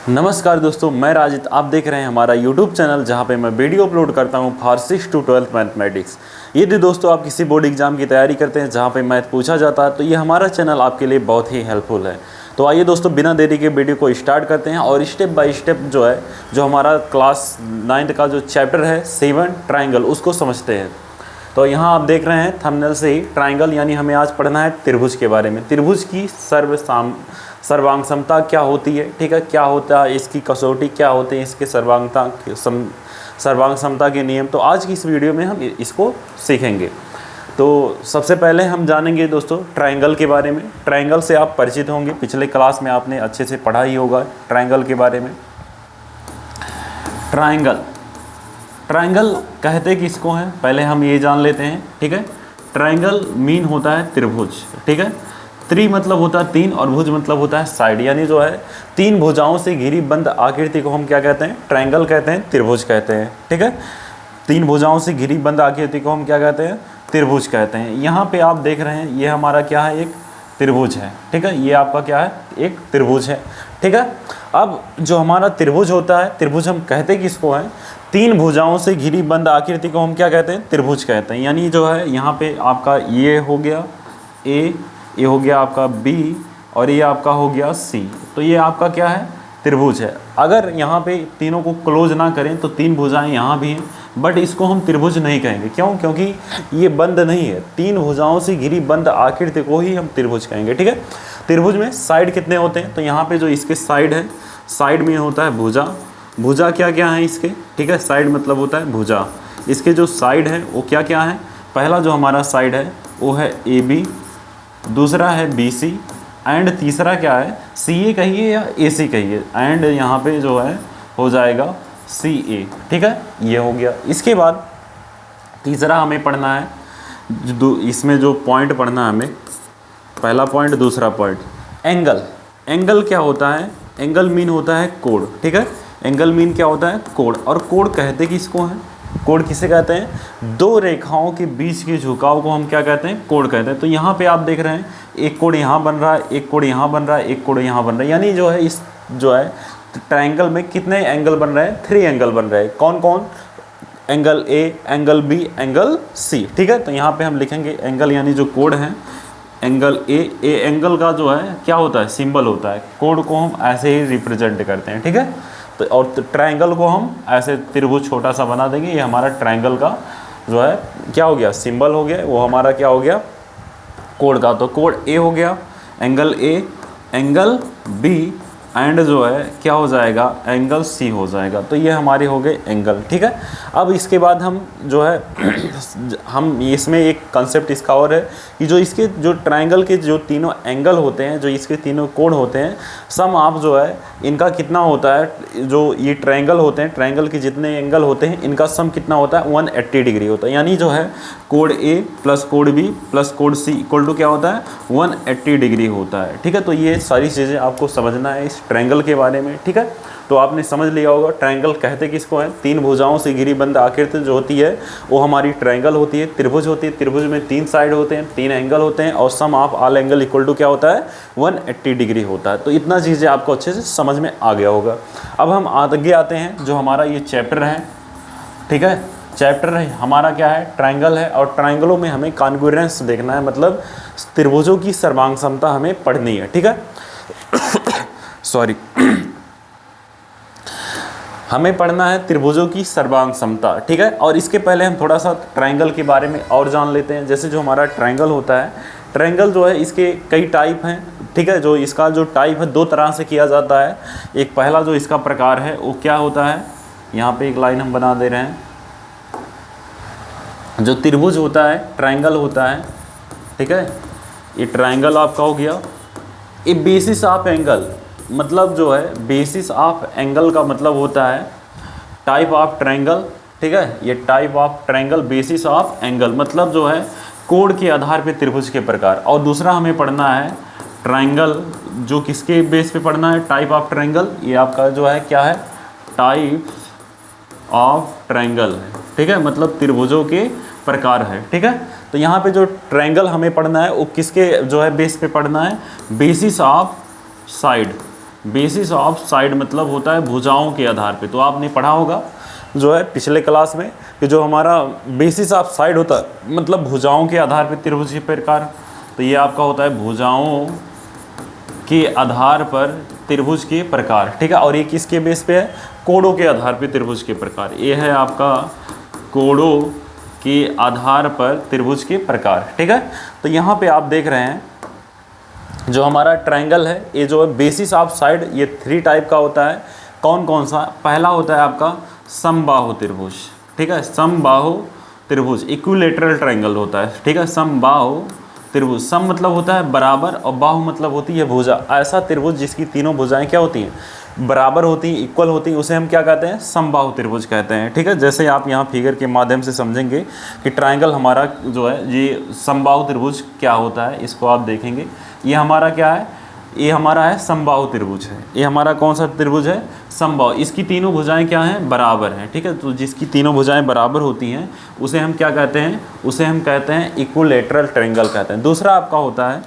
नमस्कार दोस्तों, मैं राजित। आप देख रहे हैं हमारा YouTube चैनल जहां पे मैं वीडियो अपलोड करता हूं फॉर 6 to 12 मैथमेटिक्स। यदि दोस्तों आप किसी बोर्ड एग्जाम की तैयारी करते हैं जहां पे मैथ पूछा जाता है तो ये हमारा चैनल आपके लिए बहुत ही हेल्पफुल है। तो आइए दोस्तों, बिना देरी के वीडियो को स्टार्ट करते हैं और स्टेप बाय स्टेप जो हमारा क्लास 9th का जो चैप्टर है 7 ट्राइंगल, उसको समझते हैं। तो यहाँ आप देख रहे हैं थंबनेल से ही ट्राइंगल यानी हमें आज पढ़ना है त्रिभुज के बारे में। त्रिभुज की सर्वांग समता क्या होती है, ठीक है, क्या होता है इसकी कसौटी, क्या होते हैं इसके सर्वांग समता के नियम। तो आज की इस वीडियो में हम इसको सीखेंगे। तो सबसे पहले हम जानेंगे दोस्तों ट्राइंगल के बारे में। ट्राइंगल से आप परिचित होंगे, पिछले क्लास में आपने अच्छे से पढ़ा ही होगा ट्राइंगल के बारे में। ट्राइंगल कहते किसको हैं, पहले हम ये जान लेते हैं, ठीक है। ट्राइंगल मीन होता है त्रिभुज, ठीक है। त्रि मतलब होता है तीन और भुज मतलब होता है साइड, यानी जो है तीन भुजाओं से घिरी बंद आकृति को हम क्या कहते हैं, ट्राइंगल कहते हैं, त्रिभुज कहते हैं, ठीक है। तीन भुजाओं से घिरी बंद आकृति को हम क्या कहते हैं, त्रिभुज कहते हैं। यहाँ पे आप देख रहे हैं ये हमारा क्या है, एक त्रिभुज है, ठीक है। ये आपका क्या है, एक त्रिभुज है, ठीक है। अब जो हमारा त्रिभुज होता है, त्रिभुज हम कहते किसको हैं, तीन भुजाओं से घिरी बंद आकृति को हम क्या कहते हैं, त्रिभुज कहते हैं। यानी जो है यहाँ पे आपका ये हो गया ए, ये हो गया आपका बी और ये आपका हो गया सी। तो ये आपका क्या है, त्रिभुज है। अगर यहाँ पे तीनों को क्लोज ना करें तो तीन भुजाएं यहाँ भी हैं, बट इसको हम त्रिभुज नहीं कहेंगे। क्यों? क्योंकि ये बंद नहीं है, तीन भुजाओं से घिरी बंद आकृति को ही हम त्रिभुज कहेंगे, ठीक है। त्रिभुज में साइड कितने होते हैं, तो यहाँ पे जो इसके साइड है, साइड में होता है भुजा। भुजा क्या क्या है इसके, ठीक है, साइड मतलब होता है भुजा। इसके जो साइड है वो क्या क्या है, पहला जो हमारा साइड है वो है ए बी, दूसरा है बी सी एंड तीसरा क्या है, सी ए कहिए या ए सी कहिए, एंड यहाँ पे जो है हो जाएगा सी ए, ठीक है। ये हो गया। इसके बाद तीसरा हमें पढ़ना है, इसमें जो पॉइंट पढ़ना है हमें, पहला पॉइंट दूसरा पॉइंट, एंगल। एंगल क्या होता है, एंगल मीन होता है कोण, ठीक है। एंगल मीन क्या होता है, कोण। और कोण कहते किसको हैं, कोण किसे कहते हैं, दो रेखाओं के बीच के झुकाव को हम क्या कहते हैं, कोण कहते हैं। तो यहाँ पे आप देख रहे हैं एक कोण यहाँ बन रहा है, एक कोण यहाँ बन रहा है, एक कोण यहाँ बन रहा है। यानी जो है इस जो है ट्राइंगल में कितने एंगल बन रहे हैं, 3 एंगल बन रहे हैं। कौन कौन, angle A, angle B, angle C, ठीक है। तो यहाँ पे हम लिखेंगे एंगल यानी जो कोण है, एंगल ए एंगल का जो है क्या होता है, सिंबल होता है। कोण को हम ऐसे ही रिप्रेजेंट करते हैं, ठीक है। तो और ट्रायंगल को हम ऐसे त्रिभुज छोटा सा बना देंगे। ये हमारा ट्रायंगल का जो है क्या हो गया, सिंबल हो गया, वो हमारा क्या हो गया, कोण का। तो कोण ए हो गया, angle A, angle B and जो है क्या हो जाएगा, एंगल सी हो जाएगा। तो ये हमारे हो गए एंगल, ठीक है। अब इसके बाद हम जो है हम इसमें एक कंसेप्ट इसका और है कि जो इसके जो ट्रायंगल के जो तीनों एंगल होते हैं, जो इसके तीनों कोण होते हैं, सम आप जो है इनका कितना होता है, जो ये ट्रायंगल होते हैं, ट्रायंगल के जितने एंगल होते हैं इनका सम कितना होता है, 180 डिग्री होता है। यानी जो है कोण ए प्लस कोण बी प्लस कोण सी इक्वल टू क्या होता है, 180 डिग्री होता है, ठीक है। तो ये सारी चीज़ें आपको समझना है इस ट्रायंगल के बारे में, ठीक है। तो आपने समझ लिया होगा ट्रायंगल कहते किसको है, तीन भुजाओं से घिरी बंद आकृति जो होती है वो हमारी ट्रायंगल होती है। त्रिभुज होती है, त्रिभुज में 3 साइड होते हैं, 3 एंगल होते हैं और sum of all angle equal to क्या होता है, 180 डिग्री होता है। तो इतना चीज़ें आपको अच्छे से समझ में आ गया होगा। अब हम आगे आते हैं, जो हमारा ये चैप्टर है, ठीक है, चैप्टर है हमारा क्या है, ट्रायंगल है। और ट्रायंगलों में हमें कॉन्ग्रुएंस देखना है, मतलब त्रिभुजों की सर्वांग समता हमें पढ़नी है, ठीक है। सॉरी हमें पढ़ना है त्रिभुजों की सर्वांग समता, ठीक है। और इसके पहले हम थोड़ा सा ट्रायंगल के बारे में और जान लेते हैं। जैसे जो हमारा ट्रायंगल होता है, ट्रायंगल जो है इसके कई टाइप हैं, ठीक है। जो इसका जो टाइप है 2 तरह से किया जाता है। एक पहला जो इसका प्रकार है वो क्या होता है, यहाँ पे एक लाइन हम बना दे रहे हैं। जो त्रिभुज होता है, ट्रायंगल होता है, ठीक है, ये ट्रायंगल आपका हो गया। ये बेसिस ऑफ एंगल, मतलब जो है बेसिस ऑफ एंगल का मतलब होता है टाइप ऑफ ट्रायंगल, ठीक है। ये type of triangle, basis of angle मतलब जो है कोण के आधार पे त्रिभुज के प्रकार। और दूसरा हमें पढ़ना है ट्रायंगल, जो किसके बेस पे पढ़ना है, टाइप ऑफ ट्रायंगल। ये आपका जो है क्या है, टाइप ऑफ ट्रायंगल है, ठीक है, मतलब त्रिभुजों के प्रकार है, ठीक है। तो यहाँ पे जो ट्रायंगल हमें पढ़ना है वो किसके जो है बेस पे पढ़ना है, basis of side, basis of side मतलब होता है भुजाओं के आधार पे। तो आपने पढ़ा होगा जो है पिछले क्लास में कि जो हमारा बेसिस ऑफ साइड होता है मतलब भुजाओं के आधार पे त्रिभुज के प्रकार। तो ये आपका होता है भुजाओं के आधार पर त्रिभुज के प्रकार, ठीक है। और ये किसके बेस पे है? कोणों के आधार पे त्रिभुज के प्रकार। ये है आपका कोणों के आधार पर त्रिभुज के प्रकार, ठीक है। तो यहाँ पे आप देख रहे हैं जो हमारा ट्रायंगल है ये जो है बेसिस ऑफ साइड ये 3 टाइप का होता है। कौन कौन सा? पहला होता है आपका समबाहु त्रिभुज, ठीक है। समबाहु त्रिभुज इक्विलेटरल ट्रायंगल होता है, ठीक है। समबाहु त्रिभुज, सम मतलब होता है बराबर और बाहु मतलब होती है भुजा। ऐसा त्रिभुज जिसकी तीनों भुजाएं क्या होती हैं? बराबर होती हैं, इक्वल होती हैं, उसे हम क्या कहते हैं? समबाहु त्रिभुज कहते हैं, ठीक है। जैसे आप यहाँ फिगर के माध्यम से समझेंगे कि ट्रायंगल हमारा जो है ये समबाहु त्रिभुज क्या होता है, इसको आप देखेंगे। ये हमारा क्या है? ये हमारा है समबाहु त्रिभुज है। ये हमारा कौन सा त्रिभुज है? समबाहु। इसकी तीनों भुजाएं क्या हैं? बराबर हैं, ठीक है। तो जिसकी तीनों भुजाएं बराबर होती हैं उसे हम क्या कहते हैं? उसे हम कहते हैं इक्विलेटरल ट्रायंगल कहते हैं। दूसरा आपका होता है,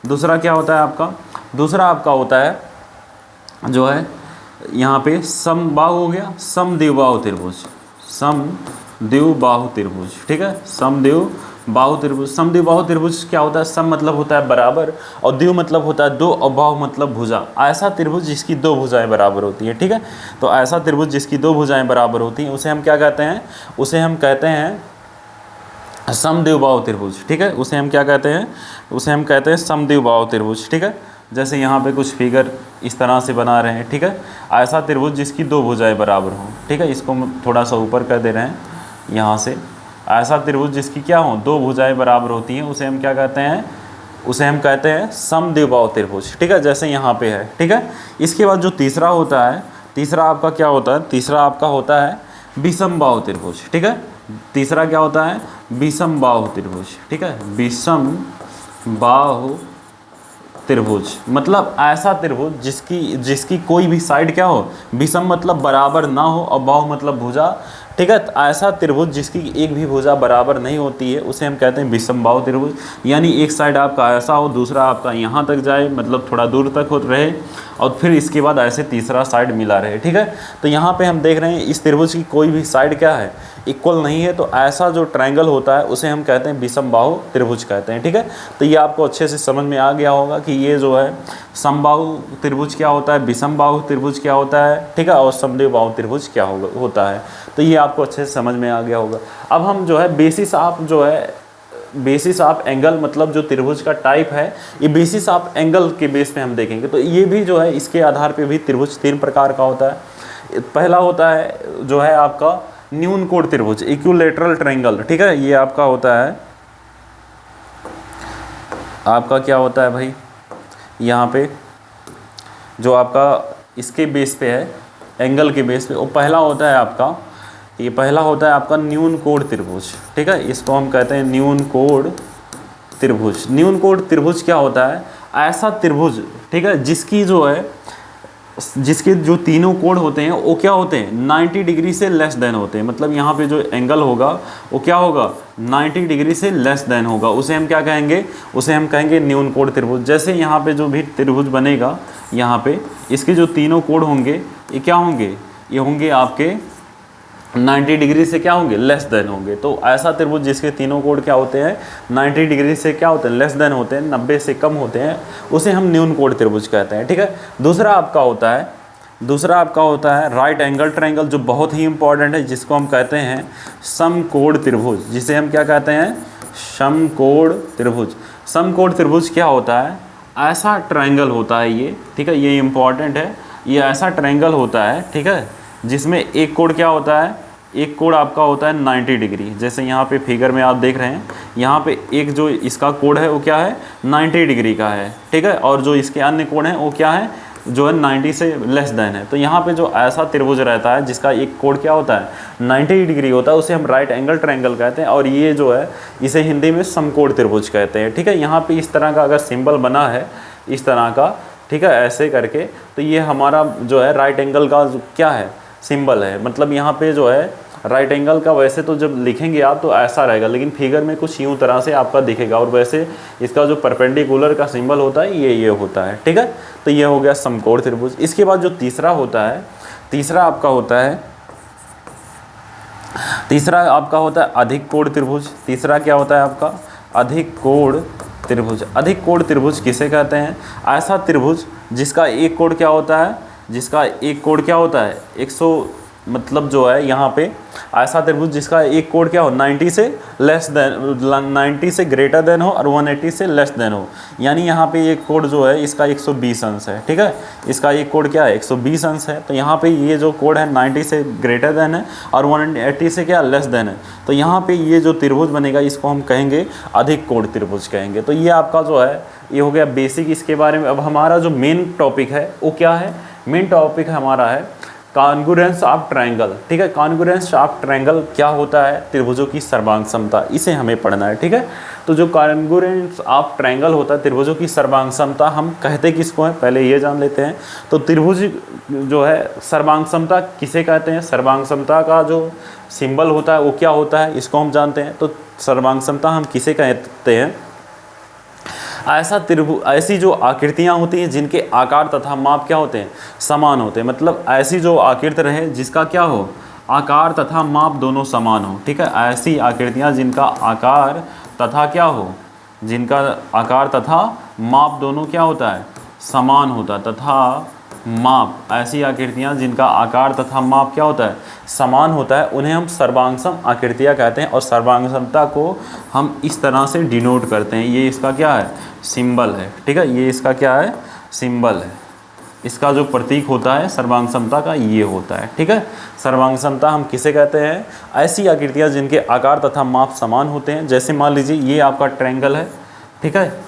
दूसरा क्या होता है आपका? दूसरा आपका होता है जो है यहाँ पे समबाहु हो गया, समद्विबाहु त्रिभुज, समद्विबाहु त्रिभुज, ठीक है। समद्विबाहु त्रिभुज, समद्विबाहु त्रिभुज क्या होता है? सम मतलब होता है बराबर और द्वि मतलब होता है दो और बाहु मतलब भुजा। ऐसा त्रिभुज जिसकी दो भुजाएं बराबर होती हैं, ठीक है। तो ऐसा त्रिभुज जिसकी दो भुजाएं बराबर होती हैं उसे हम क्या कहते हैं? उसे हम कहते हैं समद्विबाहु त्रिभुज, ठीक है। उसे हम क्या कहते हैं? उसे हम कहते हैं समद्विबाहु त्रिभुज, ठीक है। जैसे यहाँ पे कुछ फिगर इस तरह से बना रहे हैं, ठीक है। ऐसा त्रिभुज जिसकी दो भुजाएं बराबर हों, ठीक है। इसको हम थोड़ा सा ऊपर कर दे रहे हैं यहाँ से। ऐसा त्रिभुज जिसकी क्या हो? दो भुजाएं बराबर होती हैं उसे हम क्या कहते हैं? उसे हम कहते हैं समद्विबाहु त्रिभुज, ठीक है। जैसे यहाँ पे है, ठीक है। इसके बाद जो तीसरा होता है, तीसरा आपका क्या होता है? तीसरा आपका होता है विषमबाहु त्रिभुज, ठीक है। तीसरा क्या होता है? विषमबाहु त्रिभुज, ठीक है। विषमबाहु त्रिभुज मतलब ऐसा त्रिभुज जिसकी कोई भी साइड क्या हो? विषम मतलब बराबर ना हो और बाहु मतलब भुजा, ठीक है। तो ऐसा त्रिभुज जिसकी एक भी भुजा बराबर नहीं होती है उसे हम कहते हैं विषमबाहु त्रिभुज। यानी एक साइड आपका ऐसा हो, दूसरा आपका यहाँ तक जाए, मतलब थोड़ा दूर तक हो रहे, और फिर इसके बाद ऐसे तीसरा साइड मिला रहे, ठीक है। तो यहाँ पे हम देख रहे हैं इस त्रिभुज की कोई भी साइड क्या है? इक्वल नहीं है। तो ऐसा जो ट्रायंगल होता है उसे हम कहते हैं विषमबाहु त्रिभुज कहते हैं, ठीक है। तो ये आपको अच्छे से समझ में आ गया होगा कि ये जो है समबाहु त्रिभुज क्या होता है, विषमबाहु त्रिभुज क्या होता है, ठीक है, और समद्विबाहु त्रिभुज क्या होता है। तो ये आपको अच्छे से समझ में आ गया होगा। अब हम जो है बेसिस ऑफ एंगल मतलब जो त्रिभुज का टाइप है ये बेसिस ऑफ एंगल के बेस पे हम देखेंगे। तो ये भी जो है इसके आधार पे भी त्रिभुज 3 प्रकार का होता है। पहला होता है जो है आपका न्यून कोण त्रिभुज इक्विलेटरल ट्रायंगल, ठीक है। ये आपका होता है, आपका क्या होता है भाई? यहाँ पे जो आपका इसके बेस पे है, एंगल के बेस पे, वो पहला होता है आपका, ये पहला होता है आपका न्यून कोण त्रिभुज, ठीक है। इसको हम कहते हैं न्यून कोण त्रिभुज। न्यून कोण त्रिभुज क्या होता है? ऐसा त्रिभुज, ठीक है, जिसके जो तीनों कोण होते हैं वो क्या होते हैं? 90 डिग्री से लेस देन होते हैं। मतलब यहाँ पे जो एंगल होगा वो क्या होगा? 90 डिग्री से लेस देन होगा। उसे हम क्या कहेंगे? उसे हम कहेंगे न्यून कोण त्रिभुज। जैसे यहाँ पे जो भी त्रिभुज बनेगा, यहाँ पे इसके जो तीनों कोण होंगे ये क्या होंगे? ये होंगे आपके 90 डिग्री से क्या होंगे? लेस देन होंगे। तो ऐसा त्रिभुज जिसके तीनों कोण क्या होते हैं? 90 डिग्री से क्या होते हैं? लेस देन होते हैं, 90 से कम होते हैं, उसे हम न्यून कोण त्रिभुज कहते हैं, ठीक है। दूसरा आपका होता है राइट एंगल ट्रायंगल, जो बहुत ही इंपॉर्टेंट है, जिसको हम कहते हैं समकोण त्रिभुज, जिसे हम क्या कहते हैं? समकोण त्रिभुज। समकोण त्रिभुज क्या होता है? ऐसा ट्रायंगल होता है ये, ठीक है, ये इंपॉर्टेंट है। ये ऐसा ट्रायंगल होता है, ठीक है, जिसमें एक कोण क्या होता है? एक कोण आपका होता है 90 डिग्री। जैसे यहाँ पे फिगर में आप देख रहे हैं, यहाँ पे एक जो इसका कोण है वो क्या है? 90 डिग्री का है, ठीक है। और जो इसके अन्य कोण है वो क्या है? जो है 90 से लेस देन है। तो यहाँ पे जो ऐसा त्रिभुज रहता है जिसका एक कोण क्या होता है? 90 डिग्री होता है, उसे हम राइट एंगल ट्रायंगल कहते हैं। और ये जो है इसे हिंदी में समकोण त्रिभुज कहते हैं, ठीक है। यहाँ पे इस तरह का अगर सिंबल बना है इस तरह का, ठीक है, ऐसे करके, तो ये हमारा जो है राइट एंगल का क्या है? सिंबल है। मतलब यहाँ पे जो है राइट एंगल का वैसे तो जब लिखेंगे आप तो ऐसा रहेगा, लेकिन फिगर में कुछ यूँ तरह से आपका दिखेगा, और वैसे इसका जो परपेंडिकुलर का सिंबल होता है ये होता है, ठीक है। तो ये हो गया समकोण त्रिभुज। इसके बाद जो तीसरा होता है, तीसरा आपका होता है अधिक कोण त्रिभुज। तीसरा क्या होता है आपका? अधिक कोण त्रिभुज। अधिक कोण त्रिभुज किसे कहते हैं? ऐसा त्रिभुज जिसका एक कोण क्या होता है, 100, मतलब जो है यहाँ पे ऐसा त्रिभुज जिसका एक कोण क्या हो 90 से लेस देन, 90 से ग्रेटर देन हो और 180 से लेस देन हो। यानी यहाँ पे एक कोण जो है इसका 120 अंश है, ठीक है। इसका एक कोण क्या है 120 अंश है। तो यहाँ पे ये जो कोण है 90 से ग्रेटर देन है और 180 से क्या लेस देन है। तो यहाँ पे ये जो त्रिभुज बनेगा इसको हम कहेंगे अधिक कोण त्रिभुज कहेंगे। तो ये आपका जो है ये हो गया बेसिक इसके बारे में। अब हमारा जो मेन टॉपिक है वो क्या है? मेन टॉपिक हमारा है कॉन्ग्रुएंस ऑफ ट्रायंगल, ठीक है। कॉन्ग्रुएंस ऑफ ट्रायंगल क्या होता है? त्रिभुजों की सर्वांग समता, इसे हमें पढ़ना है, ठीक है। तो जो कॉन्ग्रुएंस ऑफ ट्रायंगल होता है, त्रिभुजों की सर्वांग समता, हम कहते किसको हैं पहले ये जान लेते हैं। तो त्रिभुज जो है सर्वांग समता किसे कहते हैं? सर्वांग समता का जो सिंबल होता है वो क्या होता है इसको हम जानते हैं। तो सर्वांग समता हम किसे कहते हैं? ऐसी जो आकृतियाँ होती हैं जिनके आकार तथा माप क्या होते हैं? समान होते हैं। मतलब ऐसी जो आकृति रहे जिसका क्या हो? आकार तथा माप दोनों समान हो, ठीक है। ऐसी आकृतियाँ जिनका आकार तथा क्या हो? जिनका आकार तथा माप दोनों क्या होता है? समान होता है। तथा माप, ऐसी आकृतियाँ जिनका आकार तथा माप क्या होता है? समान होता है, उन्हें हम सर्वांगसम आकृतियाँ कहते हैं। और सर्वांगसमता को हम इस तरह से डिनोट करते हैं। ये इसका क्या है? सिंबल है, ठीक है। ये इसका क्या है? सिंबल है। इसका जो प्रतीक होता है सर्वांग समता का ये होता है, ठीक है। सर्वांग समता हम किसे कहते हैं? ऐसी आकृतियाँ जिनके आकार तथा माप समान होते हैं। जैसे मान लीजिए ये आपका ट्रायंगल है, ठीक है।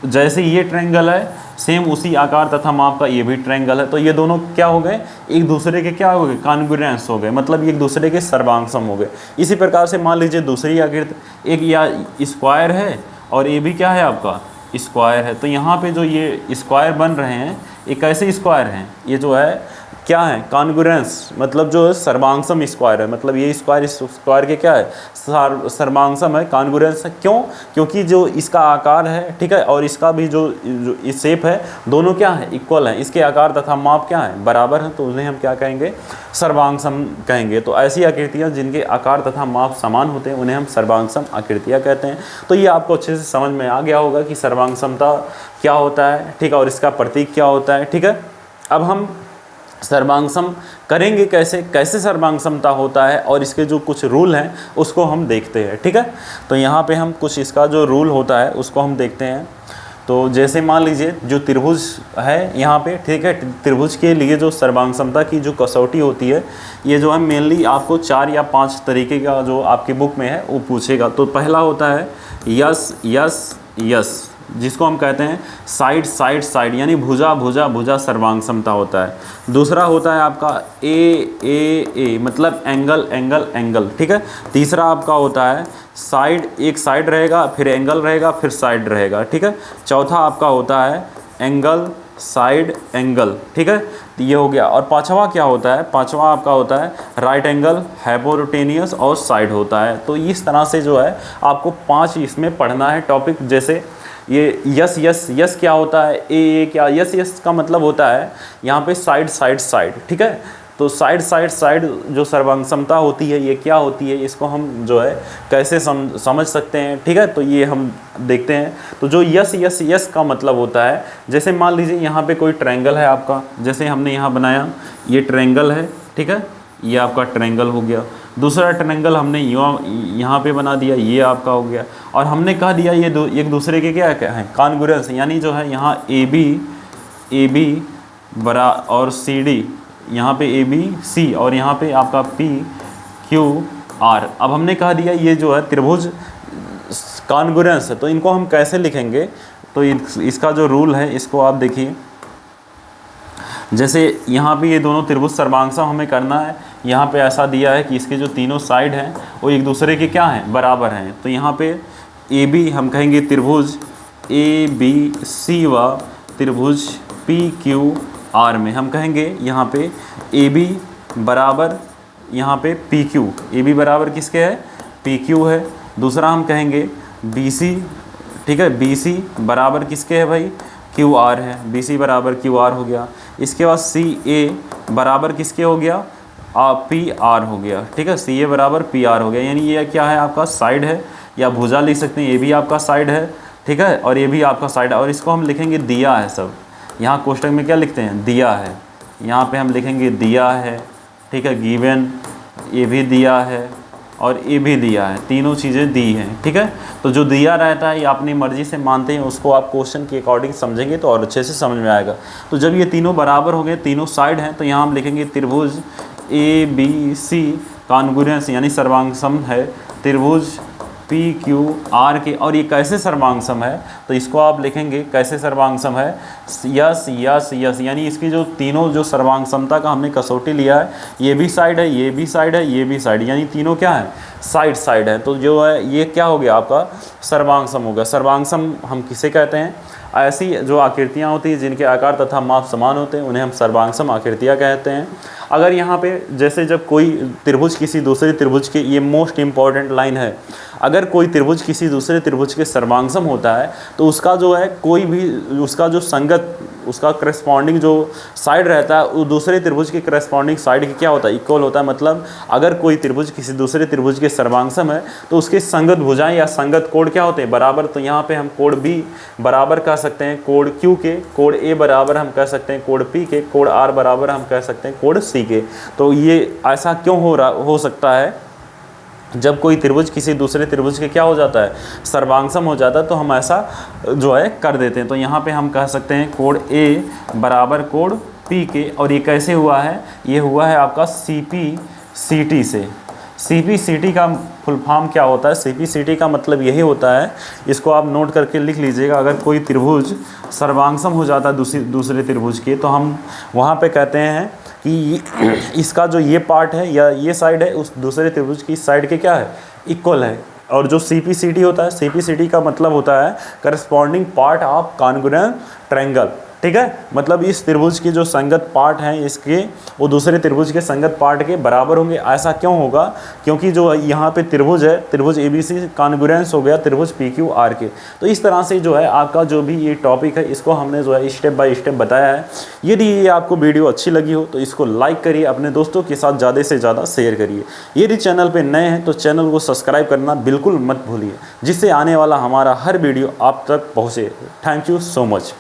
जैसे ये ट्रायंगल है सेम उसी आकार तथा माप का ये भी ट्रायंगल है। तो ये दोनों क्या हो गए? एक दूसरे के क्या हो गए? कॉन्ग्रुएंस हो गए, मतलब एक दूसरे के सर्वांगसम हो गए। इसी प्रकार से मान लीजिए दूसरी आकृति, एक या स्क्वायर है और ये भी क्या है आपका? स्क्वायर है। तो यहाँ पे जो ये स्क्वायर बन रहे हैं ये कैसे स्क्वायर हैं? ये जो है क्या है? कॉन्ग्रुएंस, मतलब जो सर्वांगसम स्क्वायर है। मतलब ये स्क्वायर इस स्क्वायर के क्या है? सर्वांगसम है, कॉन्ग्रुएंस है। क्यों? क्योंकि जो इसका आकार है, ठीक है, और इसका भी जो शेप है दोनों क्या है? इक्वल है। इसके आकार तथा माप क्या है? बराबर है। तो उन्हें हम क्या कहेंगे? सर्वांगसम कहेंगे। तो ऐसी आकृतियाँ जिनके आकार तथा माप समान होते हैं उन्हें हम सर्वांगसम आकृतियाँ कहते हैं। तो ये आपको अच्छे से समझ में आ गया होगा कि सर्वांगसमता क्या होता है, ठीक है, और इसका प्रतीक क्या होता है, ठीक है। अब हम सर्वांगसम करेंगे कैसे सर्वांगसमता होता है और इसके जो कुछ रूल हैं उसको हम देखते हैं, ठीक है। तो यहाँ पे हम कुछ इसका जो रूल होता है उसको हम देखते हैं। तो जैसे मान लीजिए जो त्रिभुज है यहाँ पे, ठीक है, त्रिभुज के लिए जो सर्वांगसमता की जो कसौटी होती है ये जो है मेनली आपको 4 या 5 तरीके का जो आपकी बुक में है वो पूछेगा। तो पहला होता है यस यस यस, जिसको हम कहते हैं साइड साइड साइड, यानी भुजा भुजा भुजा सर्वांगसमता होता है। दूसरा होता है आपका ए मतलब एंगल एंगल एंगल, ठीक है। तीसरा आपका होता है साइड, एक साइड रहेगा फिर एंगल रहेगा फिर साइड रहेगा, ठीक है। चौथा आपका होता है एंगल साइड एंगल, ठीक है, तो ये हो गया। और पांचवा क्या होता है? पांचवा आपका होता है राइट एंगल, हाइपोटेन्यूस और साइड होता है। तो इस तरह से जो है आपको 5 इसमें पढ़ना है टॉपिक। जैसे ये यस यस यस क्या होता है? ए क्या? यस यस का मतलब होता है यहाँ पे साइड साइड साइड, ठीक है। तो साइड साइड साइड जो सर्वांगसमता होती है ये क्या होती है, इसको हम जो है कैसे समझ सकते हैं, ठीक है। तो ये हम देखते हैं। तो जो यस यस यस का मतलब होता है, जैसे मान लीजिए यहाँ पे कोई ट्रायंगल है आपका, जैसे हमने यहाँ बनाया ये ट्रायंगल है, ठीक है, ये आपका ट्रायंगल हो गया। दूसरा ट्रायंगल हमने यहाँ पे बना दिया, ये आपका हो गया। और हमने कह दिया ये एक दूसरे के क्या है? कॉन्ग्रुएंस, यानी जो है यहाँ ए बी बरा और सी डी, यहाँ पे ए बी सी और यहाँ पे आपका पी क्यू आर। अब हमने कह दिया ये जो है त्रिभुज कॉन्ग्रुएंस है। तो इनको हम कैसे लिखेंगे? तो इसका जो रूल है इसको आप देखिए। जैसे यहाँ पे ये दोनों त्रिभुज सर्वांगसम हमें करना है। यहाँ पे ऐसा दिया है कि इसके जो तीनों साइड हैं वो एक दूसरे के क्या हैं? बराबर हैं। तो यहाँ पे ए बी हम कहेंगे त्रिभुज ए बी सी व त्रिभुज पी क्यू आर में हम कहेंगे यहाँ पे ए बी बराबर यहाँ पे पी क्यू, ए बी बराबर किसके है, पी क्यू है। दूसरा हम कहेंगे बी सी, ठीक है, बी सी बराबर किसके है भाई, क्यू आर है, बी सी बराबर क्यू आर हो गया। इसके बाद सी ए बराबर किसके हो गया, पी आर हो गया, ठीक है, सी ए बराबर पी आर हो गया। यानी ये क्या है, आपका साइड है या भुजा लिख सकते हैं, ये भी आपका साइड है, ठीक है, और ये भी आपका साइड है। और इसको हम लिखेंगे दिया है सब, यहाँ कोष्टक में क्या लिखते हैं, दिया है, यहाँ पे हम लिखेंगे दिया है, ठीक है, गिवन, ये भी दिया है और ये भी दिया है, तीनों चीज़ें दी हैं, ठीक है। तो जो दिया रहता है या अपनी मर्ज़ी से मानते हैं उसको आप क्वेश्चन के अकॉर्डिंग समझेंगे तो और अच्छे से समझ में आएगा। तो जब ये तीनों बराबर हो गए, तीनों साइड हैं, तो यहाँ हम लिखेंगे त्रिभुज ए बी सी कॉन्ग्रुएंस यानी सर्वांगसम है त्रिभुज पी क्यू आर के। और ये कैसे सर्वांगसम है, तो इसको आप लिखेंगे कैसे सर्वांगसम है, यस यस यस, यानी इसकी जो तीनों जो सर्वांगसमता का हमने कसौटी लिया है, ये भी साइड है, ये भी साइड है, ये भी साइड, यानी तीनों क्या है, साइड साइड है। तो जो है ये क्या हो गया, आपका सर्वांगसम हो गया। सर्वांगसम हम किसे कहते हैं, ऐसी जो आकृतियाँ होती हैं जिनके आकार तथा माप समान होते हैं उन्हें हम सर्वांगसम आकृतियाँ कहते हैं। अगर यहाँ पे जैसे जब कोई त्रिभुज किसी दूसरे त्रिभुज के, ये मोस्ट इम्पॉर्टेंट लाइन है, अगर कोई त्रिभुज किसी दूसरे त्रिभुज के सर्वांगसम होता है तो उसका जो है कोई भी उसका जो संगत, उसका करस्पॉन्डिंग जो साइड रहता है वो दूसरे त्रिभुज के करस्पॉन्डिंग साइड के क्या होता है, इक्वल होता है। मतलब अगर कोई त्रिभुज किसी दूसरे त्रिभुज के सर्वांगसम है तो उसके संगत भुजाएं या संगत कोण क्या होते हैं, बराबर। तो यहाँ पे हम कोण बी बराबर कह सकते हैं कोण क्यू के, कोण ए बराबर हम कह सकते हैं कोण पी के, कोण आर बराबर हम कह सकते हैं कोण सी के। तो ये ऐसा क्यों हो सकता है, जब कोई त्रिभुज किसी दूसरे त्रिभुज के क्या हो जाता है, सर्वांगसम हो जाता है, तो हम ऐसा जो है कर देते हैं। तो यहाँ पे हम कह सकते हैं कोण ए बराबर कोण पी के। और ये कैसे हुआ है, ये हुआ है आपका सी पी सी टी से। सी पी सी टी का फुल फॉर्म क्या होता है, सी पी सी टी का मतलब यही होता है, इसको आप नोट करके लिख लीजिएगा। अगर कोई त्रिभुज सर्वांगसम हो जाता है दूसरे त्रिभुज के, तो हम वहाँ पे कहते हैं कि इसका जो ये पार्ट है या ये साइड है उस दूसरे त्रिभुज की साइड के क्या है, इक्वल है। और जो सी पी सी टी होता है, सी पी सी टी का मतलब होता है corresponding part of congruent triangle, ठीक है। मतलब इस त्रिभुज की जो संगत पार्ट हैं इसके वो दूसरे त्रिभुज के संगत पार्ट के बराबर होंगे। ऐसा क्यों होगा, क्योंकि जो यहाँ पे त्रिभुज है, त्रिभुज ए बी सी कॉन्ग्रुएंस हो गया त्रिभुज पी क्यू आर के। तो इस तरह से जो है आपका जो भी ये टॉपिक है इसको हमने जो है स्टेप बाय स्टेप बताया है। यदि ये आपको वीडियो अच्छी लगी हो तो इसको लाइक करिए, अपने दोस्तों के साथ ज़्यादा से ज़्यादा शेयर करिए। यदि चैनल पर नए हैं तो चैनल को सब्सक्राइब करना बिल्कुल मत भूलिए, जिससे आने वाला हमारा हर वीडियो आप तक पहुँचे। Thank you so much.